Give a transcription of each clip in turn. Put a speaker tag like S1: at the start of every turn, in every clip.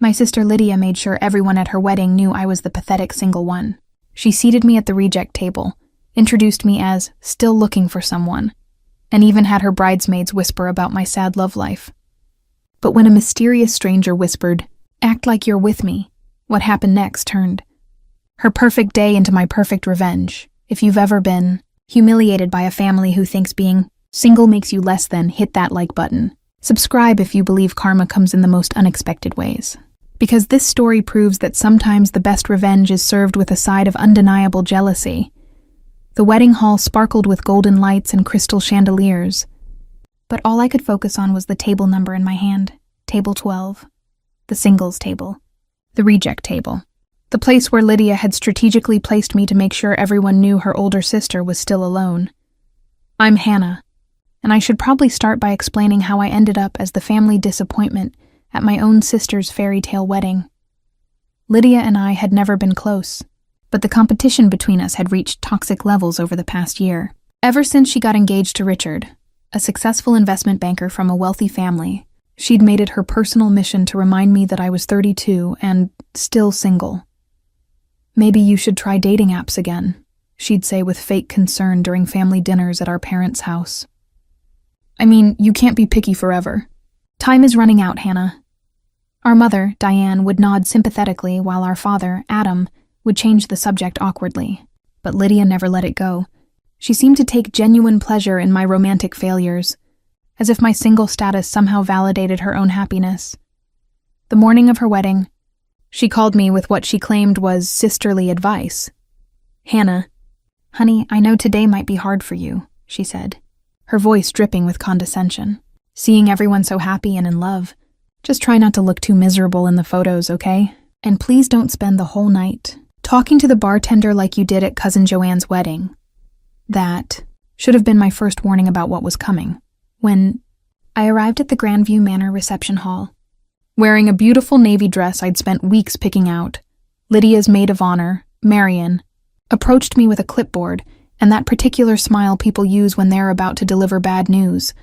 S1: My sister Lydia made sure everyone at her wedding knew I was the pathetic single one. She seated me at the reject table, introduced me as still looking for someone, and even had her bridesmaids whisper about my sad love life. But when a mysterious stranger whispered, "Act like you're with me," what happened next turned her perfect day into my perfect revenge. If you've ever been humiliated by a family who thinks being single makes you less than, hit that like button. Subscribe if you believe karma comes in the most unexpected ways. Because this story proves that sometimes the best revenge is served with a side of undeniable jealousy. The wedding hall sparkled with golden lights and crystal chandeliers, but all I could focus on was the table number in my hand, table 12, the singles table, the reject table. The place where Lydia had strategically placed me to make sure everyone knew her older sister was still alone. I'm Hannah, and I should probably start by explaining how I ended up as the family disappointment at my own sister's fairy tale wedding. Lydia and I had never been close, but the competition between us had reached toxic levels over the past year. Ever since she got engaged to Richard, a successful investment banker from a wealthy family, she'd made it her personal mission to remind me that I was 32 and still single. "Maybe you should try dating apps again," she'd say with fake concern during family dinners at our parents' house. "I mean, you can't be picky forever. Time is running out, Hannah." Our mother, Diane, would nod sympathetically while our father, Adam, would change the subject awkwardly. But Lydia never let it go. She seemed to take genuine pleasure in my romantic failures, as if my single status somehow validated her own happiness. The morning of her wedding, she called me with what she claimed was sisterly advice. "Hannah, honey, I know today might be hard for you," she said, her voice dripping with condescension. "Seeing everyone so happy and in love. Just try not to look too miserable in the photos, okay? And please don't spend the whole night talking to the bartender like you did at Cousin Joanne's wedding." That should have been my first warning about what was coming. When I arrived at the Grandview Manor reception hall, wearing a beautiful navy dress I'd spent weeks picking out, Lydia's maid of honor, Marion, approached me with a clipboard and that particular smile people use when they're about to deliver bad news.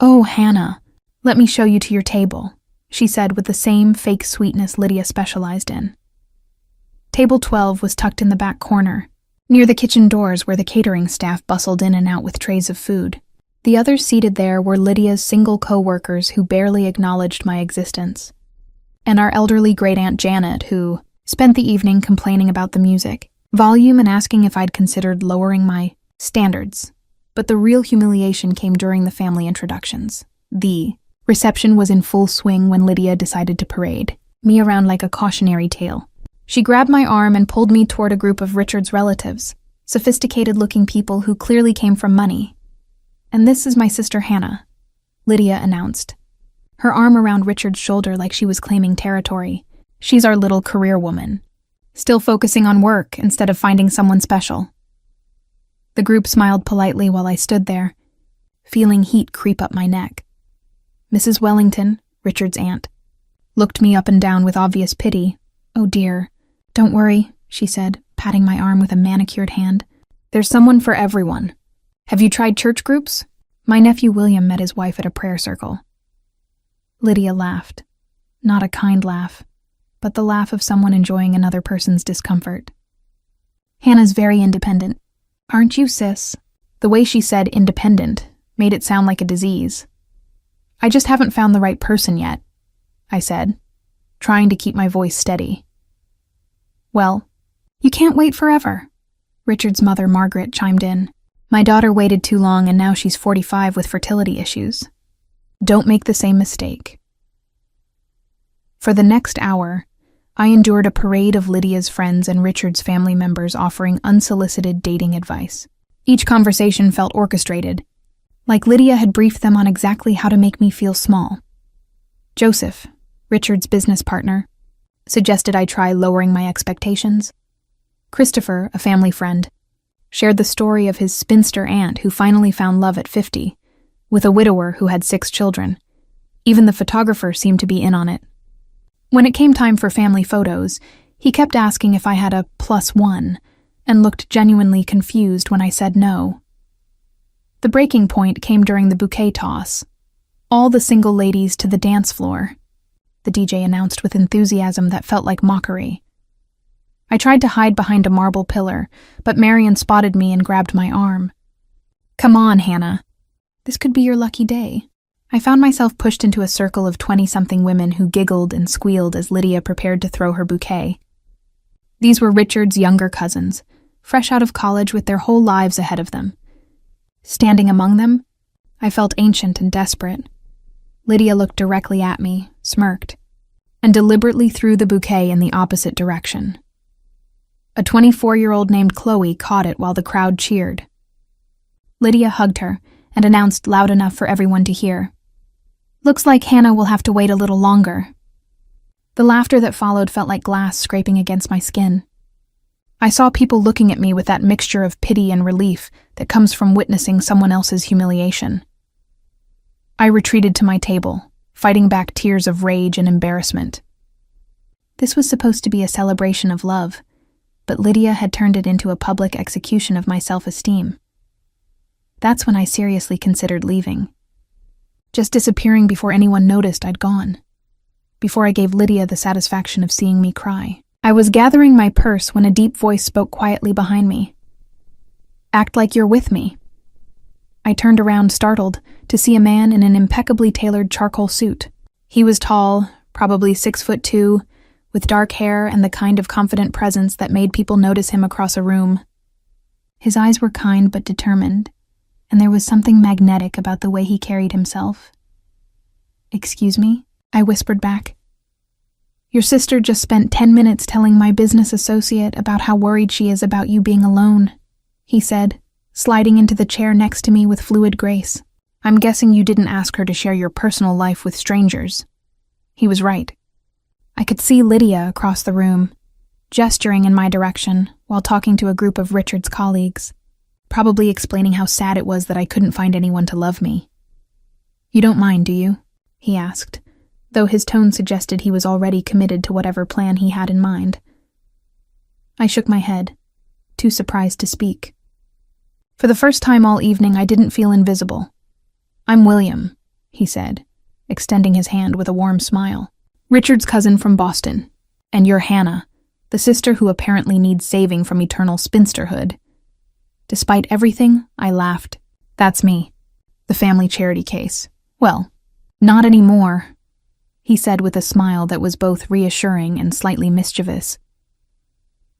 S1: "Oh, Hannah, let me show you to your table," she said with the same fake sweetness Lydia specialized in. Table 12 was tucked in the back corner, near the kitchen doors where the catering staff bustled in and out with trays of food. The others seated there were Lydia's single co-workers who barely acknowledged my existence, and our elderly great-aunt Janet, who spent the evening complaining about the music, volume, and asking if I'd considered lowering my standards. But the real humiliation came during the family introductions. The reception was in full swing when Lydia decided to parade me around like a cautionary tale. She grabbed my arm and pulled me toward a group of Richard's relatives, sophisticated-looking people who clearly came from money. "And this is my sister Hannah," Lydia announced, her arm around Richard's shoulder like she was claiming territory. "She's our little career woman, still focusing on work instead of finding someone special." The group smiled politely while I stood there, feeling heat creep up my neck. Mrs. Wellington, Richard's aunt, looked me up and down with obvious pity. "Oh dear, don't worry," she said, patting my arm with a manicured hand. "There's someone for everyone. Have you tried church groups?" My nephew William met his wife at a prayer circle. Lydia laughed. Not a kind laugh, but the laugh of someone enjoying another person's discomfort. "Hannah's very independent. Aren't you, sis?" The way she said independent made it sound like a disease. "I just haven't found the right person yet," I said, trying to keep my voice steady. "Well, you can't wait forever," Richard's mother, Margaret, chimed in. "My daughter waited too long and now she's 45 with fertility issues. Don't make the same mistake." For the next hour, I endured a parade of Lydia's friends and Richard's family members offering unsolicited dating advice. Each conversation felt orchestrated, like Lydia had briefed them on exactly how to make me feel small. Joseph, Richard's business partner, suggested I try lowering my expectations. Christopher, a family friend, shared the story of his spinster aunt who finally found love at 50, with a widower who had 6 children. Even the photographer seemed to be in on it. When it came time for family photos, he kept asking if I had a +1 and looked genuinely confused when I said no. The breaking point came during the bouquet toss. All the single ladies to the dance floor. the DJ announced with enthusiasm that felt like mockery. I tried to hide behind a marble pillar, but Marion spotted me and grabbed my arm. "Come on, Hannah. This could be your lucky day." I found myself pushed into a circle of 20-something women who giggled and squealed as Lydia prepared to throw her bouquet. These were Richard's younger cousins, fresh out of college with their whole lives ahead of them. Standing among them, I felt ancient and desperate. Lydia looked directly at me, smirked, and deliberately threw the bouquet in the opposite direction. A 24-year-old named Chloe caught it while the crowd cheered. Lydia hugged her and announced loud enough for everyone to hear, "Looks like Hannah will have to wait a little longer." The laughter that followed felt like glass scraping against my skin. I saw people looking at me with that mixture of pity and relief that comes from witnessing someone else's humiliation. I retreated to my table, fighting back tears of rage and embarrassment. This was supposed to be a celebration of love, but Lydia had turned it into a public execution of my self-esteem. That's when I seriously considered leaving. Just disappearing before anyone noticed I'd gone. Before I gave Lydia the satisfaction of seeing me cry. I was gathering my purse when a deep voice spoke quietly behind me. "Act like you're with me." I turned around, startled, to see a man in an impeccably tailored charcoal suit. He was tall, probably 6'2", with dark hair and the kind of confident presence that made people notice him across a room. His eyes were kind but determined, and there was something magnetic about the way he carried himself. "Excuse me?" I whispered back. "Your sister just spent 10 minutes telling my business associate about how worried she is about you being alone," he said, sliding into the chair next to me with fluid grace. "I'm guessing you didn't ask her to share your personal life with strangers." He was right. I could see Lydia across the room, gesturing in my direction while talking to a group of Richard's colleagues, probably explaining how sad it was that I couldn't find anyone to love me. "You don't mind, do you?" he asked, though his tone suggested he was already committed to whatever plan he had in mind. I shook my head, too surprised to speak. For the first time all evening, I didn't feel invisible. "I'm William," he said, extending his hand with a warm smile. "Richard's cousin from Boston. And you're Hannah, the sister who apparently needs saving from eternal spinsterhood." Despite everything, I laughed. "That's me. The family charity case. Well, not anymore," he said with a smile that was both reassuring and slightly mischievous.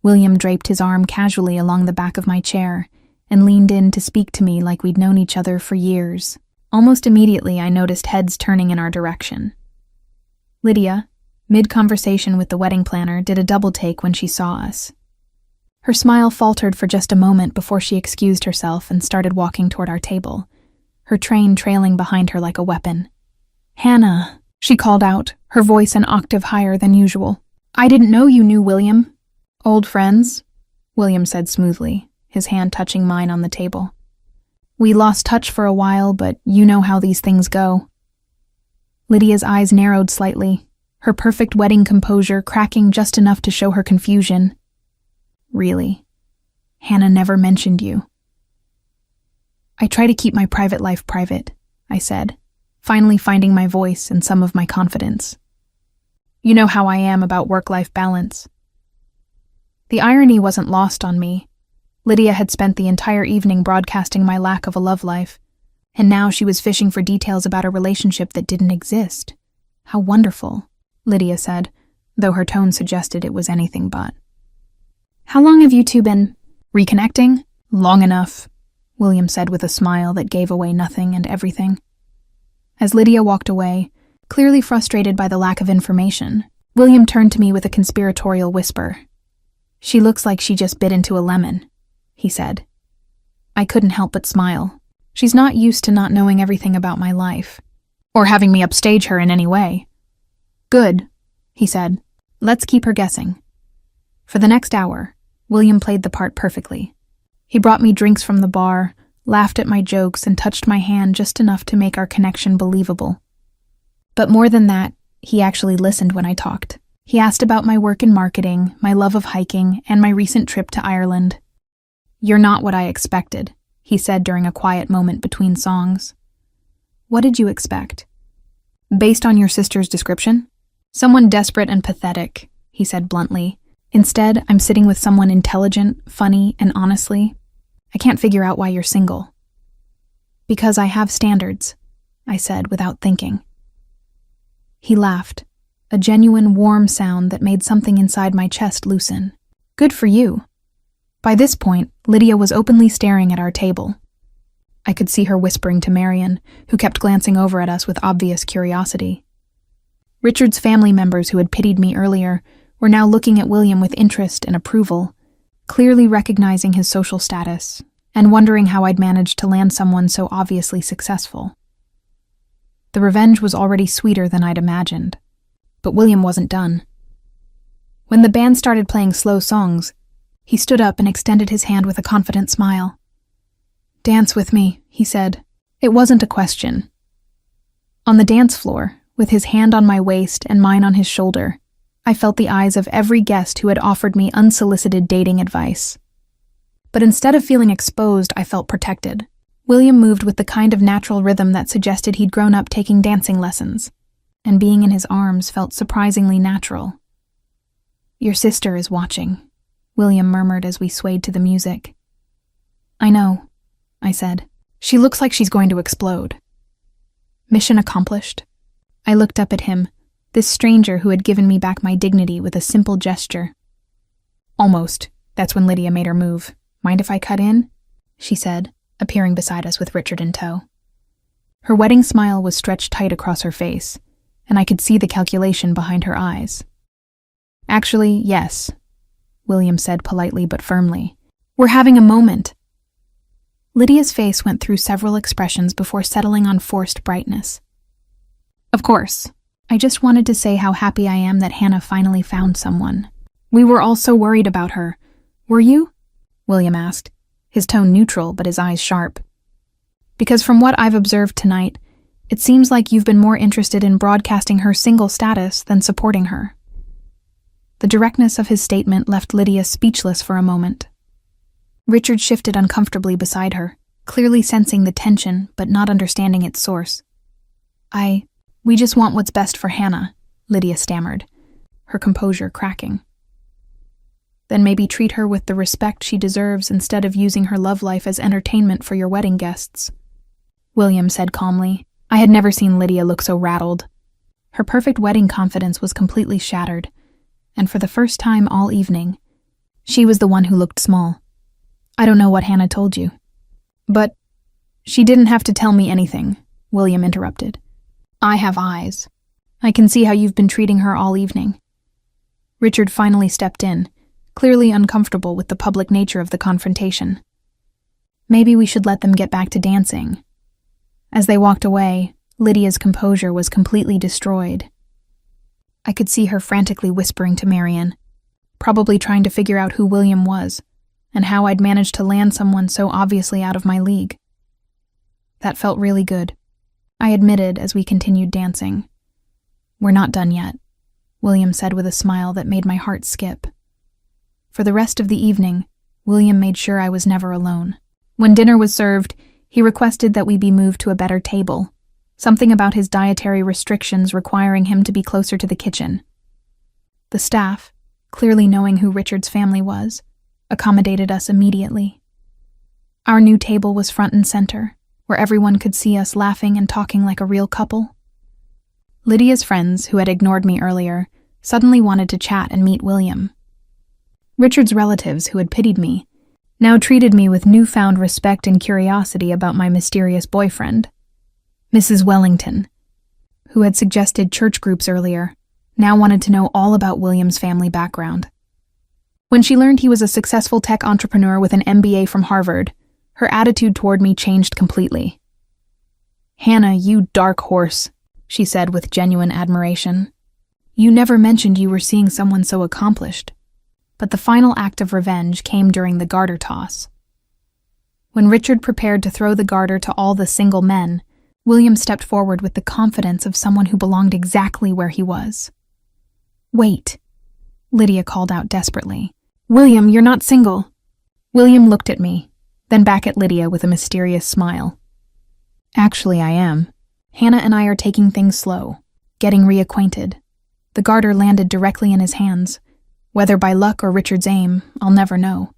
S1: William draped his arm casually along the back of my chair and leaned in to speak to me like we'd known each other for years. Almost immediately, I noticed heads turning in our direction. Lydia, mid-conversation with the wedding planner, did a double-take when she saw us. Her smile faltered for just a moment before she excused herself and started walking toward our table, her train trailing behind her like a weapon. "Hannah," she called out, her voice an octave higher than usual. "I didn't know you knew William." "Old friends," William said smoothly, his hand touching mine on the table. "We lost touch for a while, but you know how these things go." Lydia's eyes narrowed slightly, her perfect wedding composure cracking just enough to show her confusion. "Really? Hannah never mentioned you." "I try to keep my private life private," I said, finally finding my voice and some of my confidence. "You know how I am about work-life balance." The irony wasn't lost on me. Lydia had spent the entire evening broadcasting my lack of a love life, and now she was fishing for details about a relationship that didn't exist. "How wonderful," Lydia said, though her tone suggested it was anything but. "How long have you two been reconnecting?" "Long enough," William said with a smile that gave away nothing and everything. As Lydia walked away, clearly frustrated by the lack of information, William turned to me with a conspiratorial whisper. "She looks like she just bit into a lemon," he said. I couldn't help but smile. She's not used to not knowing everything about my life, or having me upstage her in any way. "Good," he said. "Let's keep her guessing." For the next hour, William played the part perfectly. He brought me drinks from the bar, laughed at my jokes, and touched my hand just enough to make our connection believable. But more than that, he actually listened when I talked. He asked about my work in marketing, my love of hiking, and my recent trip to Ireland. "You're not what I expected," he said during a quiet moment between songs. "What did you expect?" "Based on your sister's description?" Someone desperate and pathetic, he said bluntly. Instead, I'm sitting with someone intelligent, funny, and honestly, I can't figure out why you're single. Because I have standards, I said without thinking. He laughed, a genuine warm sound that made something inside my chest loosen. Good for you. By this point, Lydia was openly staring at our table. I could see her whispering to Marion, who kept glancing over at us with obvious curiosity. Richard's family members who had pitied me earlier were now looking at William with interest and approval, clearly recognizing his social status and wondering how I'd managed to land someone so obviously successful. The revenge was already sweeter than I'd imagined, but William wasn't done. When the band started playing slow songs, he stood up and extended his hand with a confident smile. "Dance with me," he said. It wasn't a question. On the dance floor, with his hand on my waist and mine on his shoulder, I felt the eyes of every guest who had offered me unsolicited dating advice. But instead of feeling exposed, I felt protected. William moved with the kind of natural rhythm that suggested he'd grown up taking dancing lessons, and being in his arms felt surprisingly natural. "Your sister is watching," William murmured as we swayed to the music. "I know," I said. "She looks like she's going to explode." Mission accomplished. I looked up at him, this stranger who had given me back my dignity with a simple gesture. "Almost." That's when Lydia made her move. "Mind if I cut in?" she said, appearing beside us with Richard in tow. Her wedding smile was stretched tight across her face, and I could see the calculation behind her eyes. "Actually, yes," William said politely but firmly. "We're having a moment." Lydia's face went through several expressions before settling on forced brightness. "Of course. I just wanted to say how happy I am that Hannah finally found someone. We were all so worried about her. Were you?" William asked, his tone neutral but his eyes sharp. "Because from what I've observed tonight, it seems like you've been more interested in broadcasting her single status than supporting her." The directness of his statement left Lydia speechless for a moment. Richard shifted uncomfortably beside her, clearly sensing the tension but not understanding its source. We just want what's best for Hannah," Lydia stammered, her composure cracking. "Then maybe treat her with the respect she deserves instead of using her love life as entertainment for your wedding guests," William said calmly. I had never seen Lydia look so rattled. Her perfect wedding confidence was completely shattered, and for the first time all evening, she was the one who looked small. "I don't know what Hannah told you." "But she didn't have to tell me anything," William interrupted. "I have eyes. I can see how you've been treating her all evening." Richard finally stepped in, clearly uncomfortable with the public nature of the confrontation. "Maybe we should let them get back to dancing." As they walked away, Lydia's composure was completely destroyed. I could see her frantically whispering to Marion, probably trying to figure out who William was, and how I'd managed to land someone so obviously out of my league. That felt really good, I admitted as we continued dancing. "We're not done yet," William said with a smile that made my heart skip. For the rest of the evening, William made sure I was never alone. When dinner was served, he requested that we be moved to a better table, something about his dietary restrictions requiring him to be closer to the kitchen. The staff, clearly knowing who Richard's family was, accommodated us immediately. Our new table was front and center, where everyone could see us laughing and talking like a real couple. Lydia's friends, who had ignored me earlier, suddenly wanted to chat and meet William. Richard's relatives, who had pitied me, now treated me with newfound respect and curiosity about my mysterious boyfriend. Mrs. Wellington, who had suggested church groups earlier, now wanted to know all about William's family background. When she learned he was a successful tech entrepreneur with an MBA from Harvard, her attitude toward me changed completely. "Hannah, you dark horse," she said with genuine admiration. "You never mentioned you were seeing someone so accomplished." But the final act of revenge came during the garter toss. When Richard prepared to throw the garter to all the single men, William stepped forward with the confidence of someone who belonged exactly where he was. "Wait," Lydia called out desperately. "William, you're not single." William looked at me, then back at Lydia with a mysterious smile. "Actually, I am. Hannah and I are taking things slow, getting reacquainted. The garter landed directly in his hands. Whether by luck or Richard's aim, I'll never know.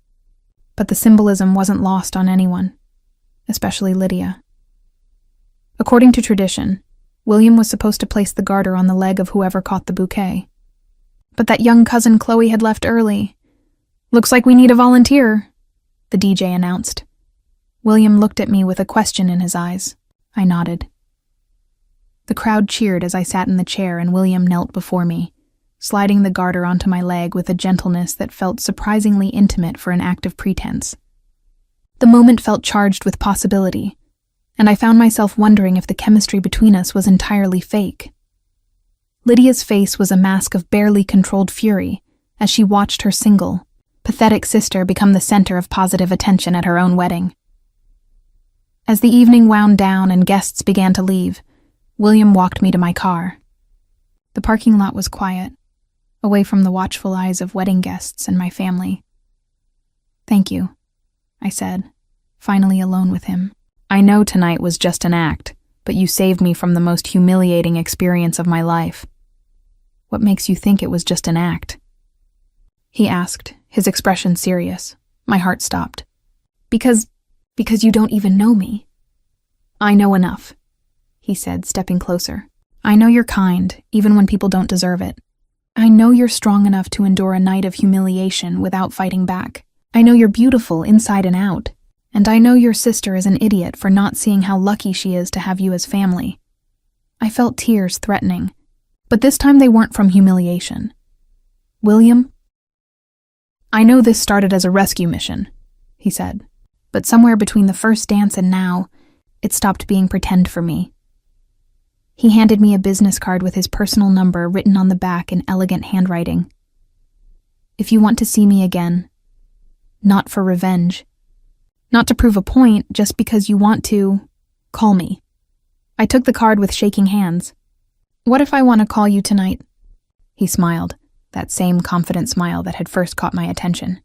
S1: But the symbolism wasn't lost on anyone, especially Lydia. According to tradition, William was supposed to place the garter on the leg of whoever caught the bouquet. But that young cousin Chloe had left early. "Looks like we need a volunteer," the DJ announced. William looked at me with a question in his eyes. I nodded. The crowd cheered as I sat in the chair and William knelt before me, sliding the garter onto my leg with a gentleness that felt surprisingly intimate for an act of pretense. The moment felt charged with possibility, and I found myself wondering if the chemistry between us was entirely fake. Lydia's face was a mask of barely controlled fury as she watched her single, pathetic sister become the center of positive attention at her own wedding. As the evening wound down and guests began to leave, William walked me to my car. The parking lot was quiet, away from the watchful eyes of wedding guests and my family. "Thank you," I said, finally alone with him. "I know tonight was just an act, but you saved me from the most humiliating experience of my life." "What makes you think it was just an act?" he asked, his expression serious. My heart stopped. Because you don't even know me." "I know enough," he said, stepping closer. "I know you're kind, even when people don't deserve it. I know you're strong enough to endure a night of humiliation without fighting back. I know you're beautiful inside and out. And I know your sister is an idiot for not seeing how lucky she is to have you as family." I felt tears threatening, but this time they weren't from humiliation. "William, I know this started as a rescue mission," he said, "but somewhere between the first dance and now, it stopped being pretend for me." He handed me a business card with his personal number written on the back in elegant handwriting. "If you want to see me again, not for revenge, not to prove a point, just because you want to, call me." I took the card with shaking hands. "What if I want to call you tonight?" He smiled, that same confident smile that had first caught my attention.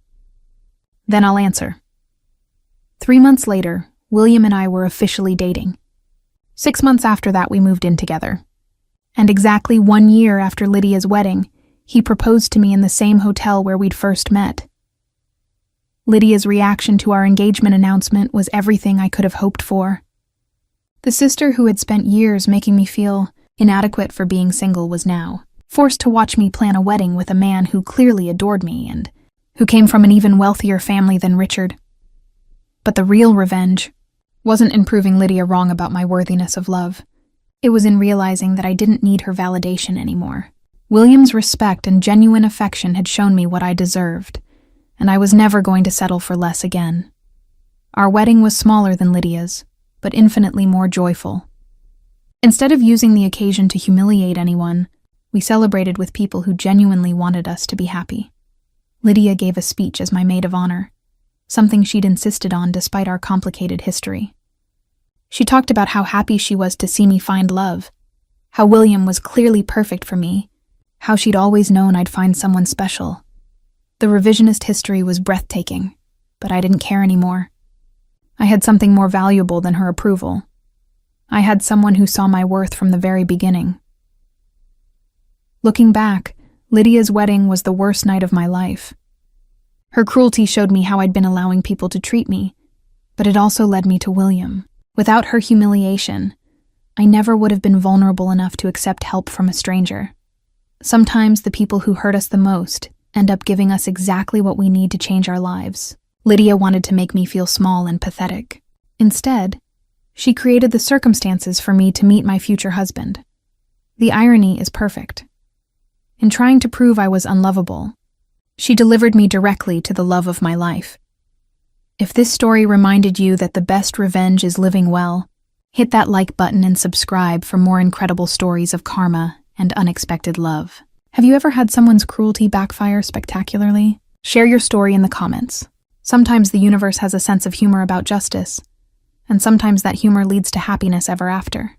S1: "Then I'll answer." 3 months later, William and I were officially dating. 6 months after that, we moved in together. And exactly 1 year after Lydia's wedding, he proposed to me in the same hotel where we'd first met. Lydia's reaction to our engagement announcement was everything I could have hoped for. The sister who had spent years making me feel inadequate for being single was now forced to watch me plan a wedding with a man who clearly adored me and who came from an even wealthier family than Richard. But the real revenge wasn't in proving Lydia wrong about my worthiness of love. It was in realizing that I didn't need her validation anymore. William's respect and genuine affection had shown me what I deserved, and I was never going to settle for less again. Our wedding was smaller than Lydia's, but infinitely more joyful. Instead of using the occasion to humiliate anyone, we celebrated with people who genuinely wanted us to be happy. Lydia gave a speech as my maid of honor, something she'd insisted on despite our complicated history. She talked about how happy she was to see me find love, how William was clearly perfect for me, how she'd always known I'd find someone special. The revisionist history was breathtaking, but I didn't care anymore. I had something more valuable than her approval. I had someone who saw my worth from the very beginning. Looking back, Lydia's wedding was the worst night of my life. Her cruelty showed me how I'd been allowing people to treat me, but it also led me to William. Without her humiliation, I never would have been vulnerable enough to accept help from a stranger. Sometimes the people who hurt us the most end up giving us exactly what we need to change our lives. Lydia wanted to make me feel small and pathetic. Instead, she created the circumstances for me to meet my future husband. The irony is perfect. In trying to prove I was unlovable, she delivered me directly to the love of my life. If this story reminded you that the best revenge is living well, hit that like button and subscribe for more incredible stories of karma and unexpected love. Have you ever had someone's cruelty backfire spectacularly? Share your story in the comments. Sometimes the universe has a sense of humor about justice, and sometimes that humor leads to happiness ever after.